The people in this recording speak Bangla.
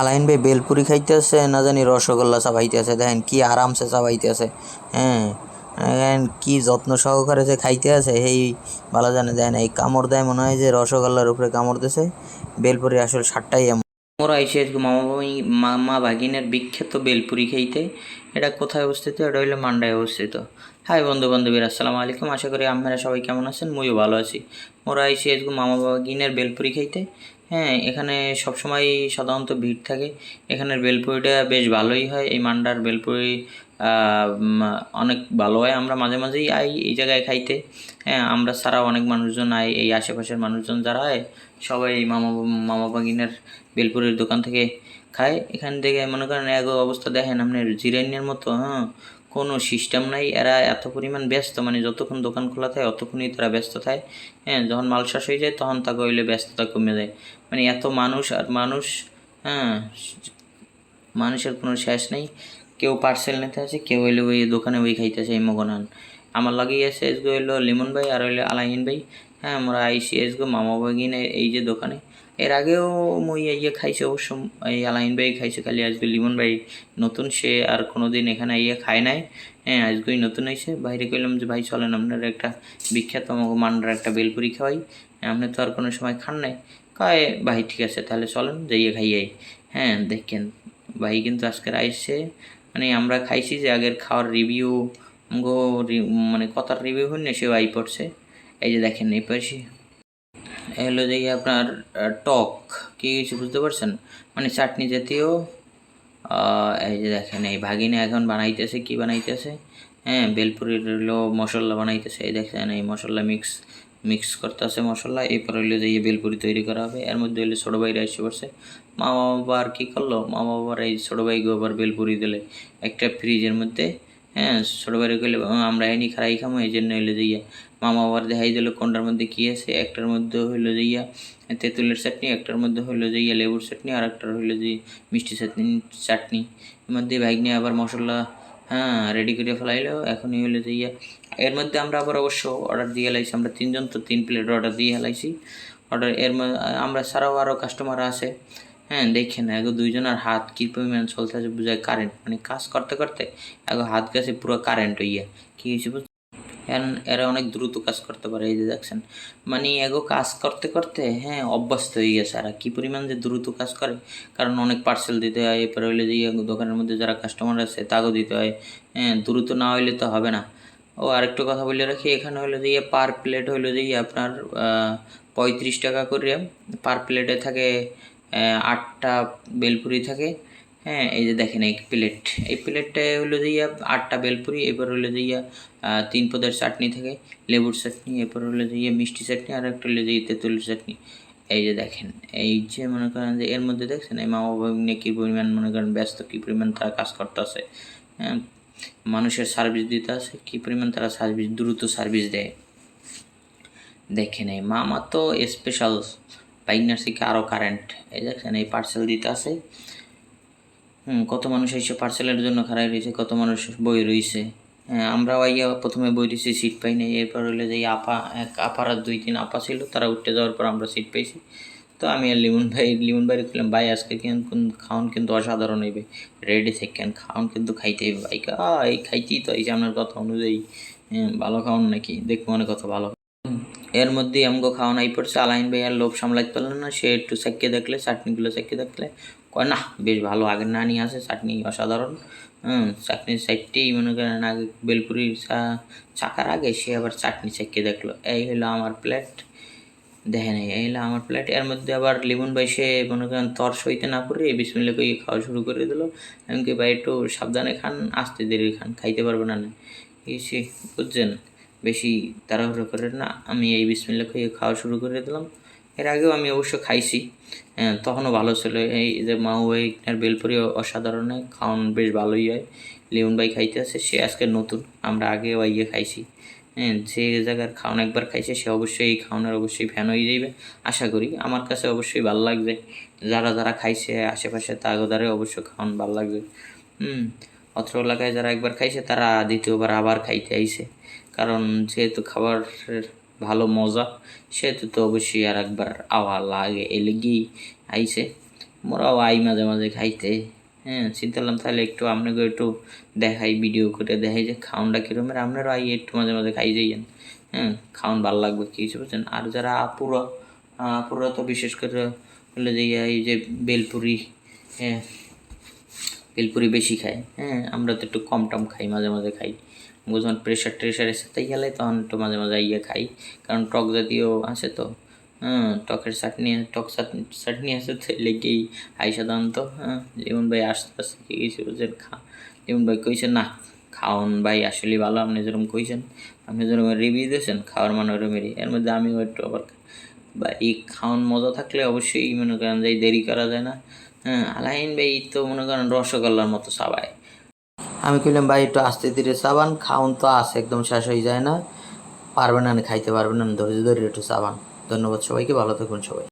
আলাইন ভাই বেলপুরি খাইতেছে না জানি রসগোল্লা চাবাইতেছে, দেখেন কি আরামসে চাবাইতেছে। হ্যাঁ, দেখেন কি যত্ন সহকারে যে খাইতে আছে এই ভালো জানে। দেখেন এই কামড় দেয় মনে হয় যে রসগোল্লার উপরে কামড় দিছে। বেলপুরি আসলে স্বাদটাই এমন। মোরা আইসি আজকে মামা ভাগিনের বিখ্যাত বেলপুরি খাইতে। এটা কোথায় অবস্থিত? এটা হইলো মান্ডায় অবস্থিত। হাই বন্ধু বান্ধবীরা, আসসালামু আলাইকুম। আশা করি আপনারা সবাই কেমন আছেন? মুইও ভালো আছি। মোরা আইসি আজকে মামা ভাগিনের বেলপুরি খাইতে। হ্যাঁ, এখানে সবসময় সাধারণত ভিড় থাকে। এখানের বেলপুরিটা বেশ ভালোই হয়। এই মান্ডার বেলপুরি অনেক ভালো হয়। আমরা মাঝে মাঝেই আই এই জায়গায় খাইতে। হ্যাঁ, আমরা ছাড়াও অনেক মানুষজন আয়, এই আশেপাশের মানুষজন যারা আয় সবাই এই মামা ভাগিনের বেলপুরির দোকান থেকে খায়। এখান থেকে মনে করেন এক অবস্থা দেখেন আপনার জিরাইনের মতো। হ্যাঁ, কোনো সিস্টেম নাই। এরা এত পরিমাণ ব্যস্ত, মানে যতক্ষণ দোকান খোলা থাকে অতক্ষণই তারা ব্যস্ত থাকে। হ্যাঁ, যখন মাল শেষ হয়ে যায় তখন তাকে হইলে ব্যস্ততা কমে যায়। মানে এত মানুষ আর মানুষ। হ্যাঁ, মানুষের কোনো শেষ নেই। কেউ পার্সেল নিতে আছে, কেউ হইলে ওই দোকানে ওই খাইতেছে এই মগনান। আমার লাগিয়ে আছে এসগো হইলো লিমন ভাই আর হইলে আলাহিন ভাই। হ্যাঁ, আমরা আইসি এসগো মামা ভাগিনে এই যে দোকানে। এর আগেও মই ইয়ে খাইছে অবশ্য, এই আলাহিন ভাই খাইছে, খালি আজকে লিমন ভাই নতুন, সে আর কোনো দিন এখানে ইয়ে খায় নাই। হ্যাঁ, আজকেই নতুন হয়েছে। বাইরে কইলাম যে ভাই চলেন আপনার একটা বিখ্যাত মান্ডার একটা বেলপুরি খাওয়াই। আপনি তো আর কোনো সময় খান নাই। কয় ভাই ঠিক আছে তাহলে চলেন যাইয়ে খাইয়াই। হ্যাঁ, দেখেন ভাই কিন্তু আজকের আইসে, মানে আমরা খাইছি যে আগের খাওয়ার রিভিউ গো, মানে কথার রিভিউ হইনি সেও আই পড়ছে। এই যে দেখেন এই পাশে হলো যে আপনার টক কি কিছু বুঝতে পারছেন, মানে চাটনি জাতীয়। এই যে দেখেন এই ভাগিনে এখন বানাইতেছে, কি বানাইতেছে? হ্যাঁ, বেলপুরির হইলো মশলা বানাইতেছে। এই দেখেন এই মশলা মিক্স করতেছে মশলা, এরপর হইলো যে বেলপুরি তৈরি করা হবে। এর মধ্যে হইলে ছোটো ভাইরা এসে পড়ছে। মামা বাবা আর কী করলো, মামা বাবার এই ছোটো ভাইকে আবার বেলপুরি দিলে একটা ফ্রিজের মধ্যে। হ্যাঁ, ছোটো ভাইরে কইলে আমরা এনি খারাই খামো, এই জন্য হইলো যাইয়া মামা বাবার দেখাই দিল কোনটার মধ্যে কী আছে। একটার মধ্যে হইলো যাইয়া তেঁতুলের চাটনি, একটার মধ্যে হইলো যাইয়া লেবুর চাটনি, আর একটার হইলো যে মিষ্টি চাটনি। এর মধ্যে ভাইগনে আবার মশলা রেডি করে ফেলাইলো। এখনই হইলো যাইয়া এর মধ্যে আমরা আবার অবশ্য অর্ডার দিয়ে হেলাইছি। আমরা তিনজন তো 3 প্লেট অর্ডার দিয়ে হেলাইছি। অর্ডার এর আমরা ছাড়াও আরও কাস্টমার আছে। হ্যাঁ, দেখেন এগো দুইজনের হাত কী পরিমাণ চলতেছে বুঝায়, কারেন্ট মানে কাজ করতে করতে এগো হাত গেছে পুরো কারেন্ট হইয়া। কী হয়েছে এরা অনেক দ্রুত কাজ করতে পারে। এই যে দেখছেন, মানে এগো কাজ করতে করতে হ্যাঁ অভ্যস্ত হয়ে গেছে। আর কী পরিমাণ যে দ্রুত কাজ করে, কারণ অনেক পার্সেল দিতে হয়। এরপরে হইলে যে দোকানের মধ্যে যারা কাস্টমার আছে তাকেও দিতে হয়। হ্যাঁ, দ্রুত না হইলে তো হবে না। ও আরেকটু কথা বলে রাখি, এখানে হইলো যে পার প্লেট হইলো যে আপনার 35 টাকা করে পার প্লেটে থাকে। 8টা বেলপুরি থাকে। হ্যাঁ, এই যে দেখেন এই প্লেটটায় হলো যে 8টা বেলপুরি, এবার হলো যে 3 পদের চাটনি থাকে, লেবুর চাটনি, এরপর হলো যে মিষ্টি চাটনি, আর একটা হলো যে তেঁতুলের চাটনি। এই যে দেখেন, এই যে মনে করেন যে এর মধ্যে দেখছেন এই মামা ভাগ্নে কী পরিমাণ মনে করেন ব্যস্ত, কী পরিমাণ তারা কাজ করতেছে। হ্যাঁ, মানুষের সার্ভিস দিতে আছে, কী পরিমাণ তারা দ্রুত সার্ভিস দেয়। দেখেন এই মামা তো স্পেশাল, বাইকনার থেকে আরও কারেন্ট। এই দেখেন এই পার্সেল দিতে আছে। কত মানুষ এসে পার্সেলের জন্য খাড়াই রয়েছে, কত মানুষ বই রয়েছে। হ্যাঁ, আমরাও আইয়া প্রথমে বই রয়েছি, সিট পাই নাই। এরপর হইলে যে আপারা 2-3 আপা ছিল, তারা উঠতে যাওয়ার পর আমরা সিট পাইছি। তো আমি আর লিমন ভাই বললাম ভাই আজকে কিন্তু খাওয়ান কিন্তু অসাধারণ হইবে, রেডি থাকেন, খাওয়ান কিন্তু খাইতে হইবে। ভাই এই খাইতেই তো এই যে আপনার কথা অনুযায়ী ভালো খাওয়ান নাকি, দেখবো অনেক কথা ভালো। এর মধ্যেই আমগো খাওয়া নাই পড়ছে। আলাইন ভাই আর লোভ সামলাইতে পারলেন না, সে একটু চাকিয়ে দেখলে, চাটনিগুলো চাকিয়ে দেখলে কয় না বেশ ভালো, আগের নানি আছে চাটনি অসাধারণ। চাটনির সাইডটাই মনে করেন আগে বেলপুরির চাকার আগে সে আবার চাটনি চাকিয়ে দেখলো। এই হলো আমার প্লেট, দেখে নেই এই হলো আমার প্লেট। এর মধ্যে আবার লিমন ভাই সে মনে করেন তর সইতে না করে বিসমিল্লাহ কই খাওয়া শুরু করে দিল। এমনকি ভাই একটু সাবধানে খান, আস্তে দেরি খান, খাইতে পারবে না সে, বুঝছেন? বেশি তাড়াহুড়ো করেন না। আমি এই বিসমিল্লাহ খেয়ে খাওয়া শুরু করে দিলাম। এর আগেও আমি অবশ্য খাইছি, তখনও ভালো ছিল। এই যে মাওয়াইনার বেলপুরি অসাধারণ, খাওয়ান বেশ ভালোই হয়। লিমন ভাই খাইতে আছে, সে আজকে নতুন, আমরা আগে ইয়ে খাইছি। যে জায়গার খাওয়ান একবার খাইছে সে অবশ্যই এই খাওয়ানোর অবশ্যই ফ্যান হয়ে যাবে আশা করি। আমার কাছে অবশ্যই ভালো লাগবে, যারা যারা খাইছে আশেপাশে তাগোদারে অবশ্যই খাওয়ান ভালো লাগবে। অত্র এলাকায় যারা একবার খাইছে তারা দ্বিতীয়বার আবার খাইতে আইছে, কারণ যেহেতু খাবারের ভালো মজা সেহেতু তো অবশ্যই আর একবার আওয়া লাগে, এই লেগেই আইছে। মোরাও আই মাঝে মাঝে খাইতে। হ্যাঁ, চিন্তা করলাম তাহলে একটু আপনাকে একটু দেখাই, ভিডিও করে দেখাই যে খাওনটা কীরকম, আপনারাও আই একটু মাঝে মাঝে খাই যাইয়েন। হ্যাঁ, খাওন ভালো লাগবে কিছু বুঝছেন। আর যারা আপুরা তো বিশেষ করে হলে যে এই যে বেলপুরি, হ্যাঁ বেলপুরি বেশি খায়। হ্যাঁ, আমরা তো একটু কম টম খাই, মাঝে মাঝে খাই। যখন প্রেশার ট্রেশার এসে তাই গেলে তখন একটু মাঝে মাঝে ইয়ে খাই, কারণ টক জাতীয় আছে তো। হ্যাঁ, টকের চাটনি আছে তো লেগেই খাই সাধারণত। হ্যাঁ, লিমন ভাই আস্তে আস্তে কি গেছে বুঝছেন। লিমন ভাই কইছেন না খাওন ভাই আসলে ভালো, আপনি যেরকম কইছেন, আপনি যেরকম রিভিউ দিয়েছেন খাওয়ার মানে ওরমেরই, এর মধ্যে আমিও একটু আবার বা এই খাওয়ান মজা থাকলে অবশ্যই মনে করেন যে দেরি করা যায় না। হ্যাঁ, আলাইন ভাই তো মনে করেন রসগোল্লার মতো চাবায়। আমি কইলাম ভাই একটু আস্তে ধীরে চাবান, খাওন তো আছে একদম শেষ হয়ে যায় না, পারবেন না খাইতে পারবেন না, ধৈর্য ধরে একটু চাবান। ধন্যবাদ সবাইকে, ভালো থাকুন সবাই।